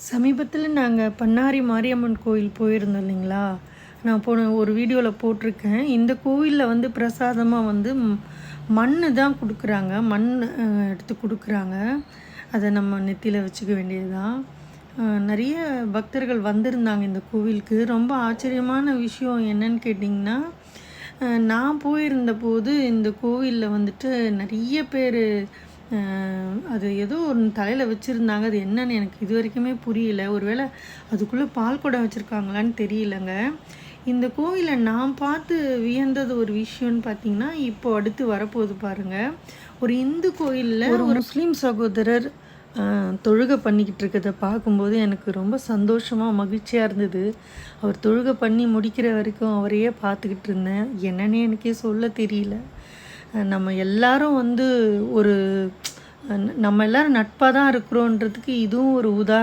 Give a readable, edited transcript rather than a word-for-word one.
சமீபத்தில் நாங்கள் பண்ணாரி மாரியம்மன் கோயில் போயிருந்தோம் இல்லைங்களா. நான் போன ஒரு வீடியோவில் போட்டிருக்கேன். இந்த கோவிலில் வந்து பிரசாதமாக வந்து மண் தான் கொடுக்குறாங்க. மண் எடுத்து கொடுக்குறாங்க. அதை நம்ம நெத்தியில் வச்சுக்க வேண்டியது தான். நிறைய பக்தர்கள் வந்திருந்தாங்க இந்த கோவிலுக்கு. ரொம்ப ஆச்சரியமான விஷயம் என்னன்னு கேட்டிங்கன்னா, நான் போயிருந்த போது இந்த கோவிலில் வந்துட்டு நிறைய பேர் அது ஏதோ ஒன்று தலையில் வச்சுருந்தாங்க. அது என்னன்னு எனக்கு இது வரைக்குமே புரியல. ஒருவேளை அதுக்குள்ளே பால் குடம் வச்சுருக்காங்களான்னு தெரியலங்க. இந்த கோவிலை நான் பார்த்து வியந்தது ஒரு விஷயம்னு பார்த்தீங்கன்னா, இப்போ அடுத்து வரப்போகுது பாருங்கள். ஒரு இந்து கோயிலில் ஒரு முஸ்லீம் சகோதரர் தொழுகை பண்ணிக்கிட்டு இருக்கிறத பார்க்கும்போது எனக்கு ரொம்ப சந்தோஷமாக மகிழ்ச்சியாக இருந்தது. அவர் தொழுகை பண்ணி முடிக்கிற வரைக்கும் அவரையே பார்த்துக்கிட்டு இருந்தேன். என்னன்னே எனக்கே சொல்ல தெரியல. நம்ம எல்லாரும் வந்து ஒரு நம்ம எல்லோரும் நட்பாக தான் இருக்கிறோன்றதுக்கு இதுவும் ஒரு உதாரணம்.